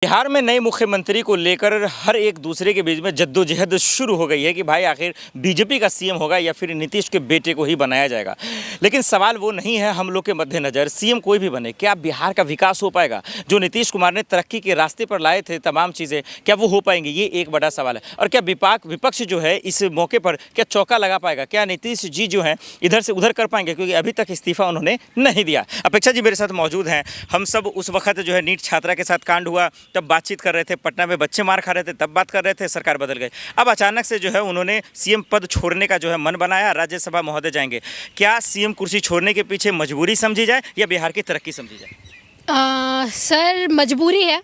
बिहार में नए मुख्यमंत्री को लेकर हर एक दूसरे के बीच में जद्दोजहद शुरू हो गई है कि भाई आखिर बीजेपी का सीएम होगा या फिर नीतीश के बेटे को ही बनाया जाएगा। लेकिन सवाल वो नहीं है हम लोग के मद्देनज़र सीएम कोई भी बने, क्या बिहार का विकास हो पाएगा? जो नीतीश कुमार ने तरक्की के रास्ते पर लाए थे तमाम चीज़ें, क्या वो हो पाएंगी? ये एक बड़ा सवाल है। और क्या विपक्ष जो है इस मौके पर क्या चौका लगा पाएगा? क्या नीतीश जी जो हैं इधर से उधर कर पाएंगे? क्योंकि अभी तक इस्तीफा उन्होंने नहीं दिया। अपेक्षा जी मेरे साथ मौजूद हैं। हम सब उस वक्त जो है नीट छात्रा के साथ कांड हुआ तब बातचीत कर रहे थे, पटना में बच्चे मार खा रहे थे तब बात कर रहे थे, सरकार बदल गई। अब अचानक से जो है उन्होंने सीएम पद छोड़ने का जो है मन बनाया, राज्यसभा महोदय जाएंगे। क्या सीएम कुर्सी छोड़ने के पीछे मजबूरी समझी जाए या बिहार की तरक्की समझी जाए? सर मजबूरी है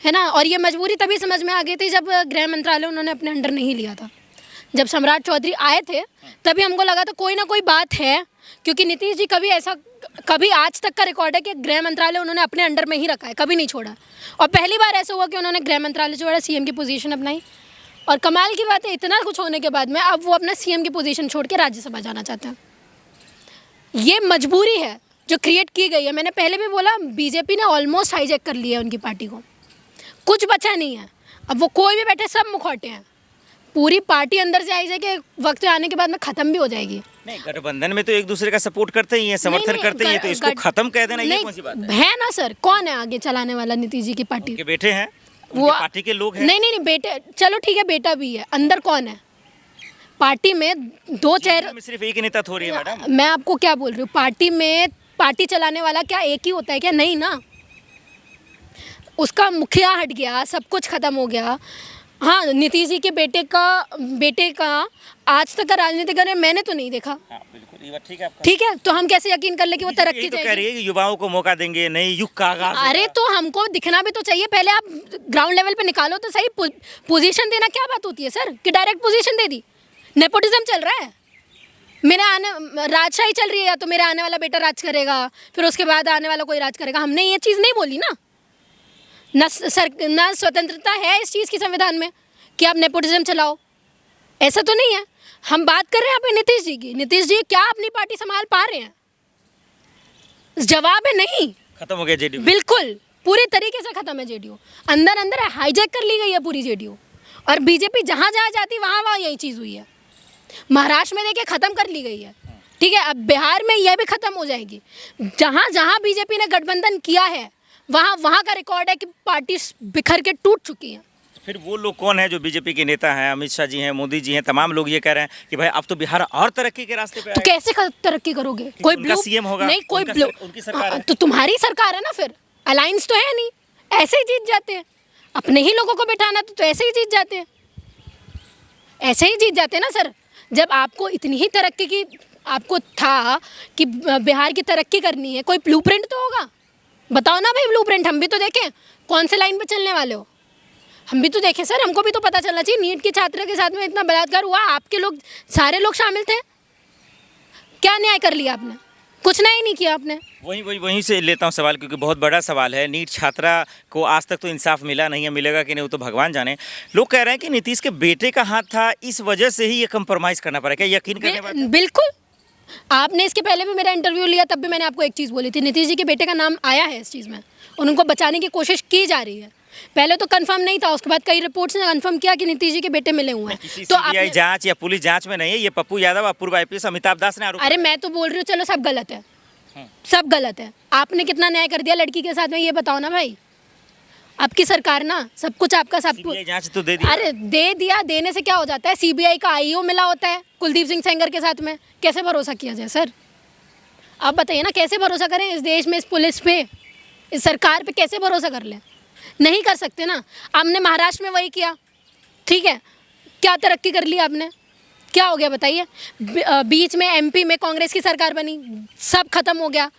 ना। और ये मजबूरी तभी समझ में आ गई थी जब गृह मंत्रालय उन्होंने अपने अंडर नहीं लिया था। जब सम्राट चौधरी आए थे तभी हमको लगा था कोई ना कोई बात है, क्योंकि नीतीश जी कभी आज तक का रिकॉर्ड है कि गृह मंत्रालय उन्होंने अपने अंडर में ही रखा है, कभी नहीं छोड़ा। और पहली बार ऐसा हुआ कि उन्होंने गृह मंत्रालय छोड़ा, सीएम की पोजीशन अपनाई। और कमाल की बात है, इतना कुछ होने के बाद में अब वो अपना सीएम की पोजीशन छोड़ के राज्यसभा जाना चाहते हैं। ये मजबूरी है जो क्रिएट की गई है। मैंने पहले भी बोला, बीजेपी ने ऑलमोस्ट हाईजैक कर लिया है उनकी पार्टी को, कुछ बचा नहीं है। अब वो कोई भी बैठे, सब मुखौटे हैं। पूरी पार्टी अंदर से हाईजैक के वक्त आने के बाद में खत्म भी हो जाएगी। नहीं, गठबंधन में तो एक दूसरे का सपोर्ट करते ही हैं, समर्थन करते ही हैं, तो इसको खत्म कह देना ये कौन सी बात है ना सर? कौन है आगे चलाने वाला नीतीश जी की पार्टी? के बेटे हैं, वो पार्टी के लोग हैं। नहीं बेटे, चलो ठीक है, बेटा भी है। अंदर कौन है पार्टी में? दो चेहरे, सिर्फ एक नेता थोड़ी है मैडम। मैं आपको क्या बोल रही हूँ, पार्टी में पार्टी चलाने वाला क्या एक ही होता है क्या? नहीं ना। उसका मुखिया हट गया, सब कुछ खत्म हो गया। हाँ, नीतीश जी के बेटे का आज तक का राजनीतिक करियर मैंने तो नहीं देखा। हाँ, बिल्कुल, ये बात ठीक है आपका। ठीक है, तो हम कैसे यकीन कर ले कि वो तरक्की तो कह रही है कि युवाओं को मौका देंगे, नई युग का आगाज। अरे तो हमको दिखना भी तो चाहिए। पहले आप ग्राउंड लेवल पे निकालो तो सही। पोजीशन देना क्या बात होती है सर कि डायरेक्ट पोजीशन दे दी? नेपोटिज्म चल रहा है। राजशाही चल रही है, या तो मेरा आने वाला बेटा राज करेगा, फिर उसके बाद आने वाला कोई राज करेगा। हमने ये चीज़ नहीं बोली ना। न स्वतंत्रता है इस चीज़ की संविधान में कि आप नेपोटिज्म चलाओ, ऐसा तो नहीं है। हम बात कर रहे हैं अपने नीतीश जी की। नीतीश जी क्या अपनी पार्टी संभाल पा रहे हैं? जवाब है नहीं। खत्म हो गया जेडीयू। बिल्कुल पूरी तरीके से खत्म है जेडीयू। अंदर हाईजैक कर ली गई है पूरी जेडीयू। और बीजेपी जहाँ जाती वहाँ यही चीज़ हुई है। महाराष्ट्र में देखिए खत्म कर ली गई है, ठीक है। अब बिहार में यह भी खत्म हो जाएगी। जहाँ बीजेपी ने गठबंधन किया है वहाँ का रिकॉर्ड है कि पार्टी बिखर के टूट चुकी है। फिर वो लोग कौन है जो बीजेपी के नेता हैं? अमित शाह जी हैं, मोदी जी हैं, तमाम लोग ये कह रहे हैं कि भाई अब तो बिहार और तरक्की के रास्ते पे तो कैसे तरक्की करोगे? कोई उनका सीएम होगा, नहीं, कोई उनकी सरकार है। तो तुम्हारी सरकार है ना, फिर अलायंस तो है नहीं। ऐसे ही जीत जाते हैं। अपने ही लोगों को बिठाना तो ऐसे ही जीत जाते हैं, ऐसे ही जीत जाते हैं ना सर। जब आपको इतनी ही तरक्की की आपको था कि बिहार की तरक्की करनी है, कोई ब्लूप्रिंट तो होगा। बताओ ना भाई, ब्लूप्रिंट हम भी तो देखें। कौन से लाइन पे चलने वाले हो हम भी तो देखें सर। हमको भी तो पता चलना चाहिए। नीट की छात्रा के साथ में इतना बलात्कार हुआ, आपके लोग सारे लोग शामिल थे। क्या न्याय कर लिया आपने? कुछ न्याय नहीं किया आपने। वहीं से लेता हूँ सवाल, क्योंकि बहुत बड़ा सवाल है। नीट छात्रा को आज तक तो इंसाफ मिला नहीं है, मिलेगा कि नहीं वो तो भगवान जाने। लोग कह रहे हैं कि नीतीश के बेटे का हाथ था, इस वजह से ही ये कंप्रोमाइज़ करना पड़ा। क्या यकीन करने वाला? बिल्कुल। आपने इसके पहले भी मेरा इंटरव्यू लिया, तब भी मैंने आपको एक चीज़ बोली थी, नीतीश जी के बेटे का नाम आया है इस चीज़ में। उनको बचाने की कोशिश की जा रही है। पहले तो कंफर्म नहीं था, उसके बाद कई रिपोर्ट्स ने कंफर्म किया कि नीतीश जी के बेटे मिले हुए हैं। तो सीबीआई जांच या पुलिस जांच में नहीं है, ये पप्पू यादव, पूर्व आईपीएस अमिताभ दास ने आरोप। अरे मैं तो बोल रही हूँ, चलो सब गलत है, सब गलत है। आपने कितना न्याय कर दिया लड़की के साथ में, ये बताओ ना भाई। आपकी सरकार ना, सब कुछ आपका, सब कुछ जांच तो दे दिया। अरे दे दिया, देने से क्या हो जाता है? सीबीआई का आईओ मिला होता है कुलदीप सिंह सेंगर के साथ में। कैसे भरोसा किया जाए सर? आप बताइए ना, कैसे भरोसा करें इस देश में, इस पुलिस पे, इस सरकार पे कैसे भरोसा कर लें? नहीं कर सकते ना। आपने महाराष्ट्र में वही किया, ठीक है। क्या तरक्की कर ली आपने? क्या हो गया बताइए? बीच में एमपी में कांग्रेस की सरकार बनी, सब खत्म हो गया,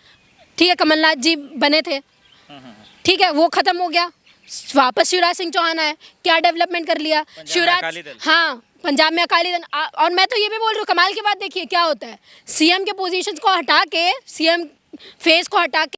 ठीक है। कमलनाथ जी बने थे, ठीक है, वो खत्म हो गया। वापस शिवराज सिंह चौहान आए, क्या डेवलपमेंट कर लिया शिवराज? हाँ, पंजाब में अकाली दल। और मैं तो ये भी बोल रही हूँ, कमाल की बात देखिए क्या होता है। सीएम के पोजीशन को हटा के, सीएम फेस को हटा के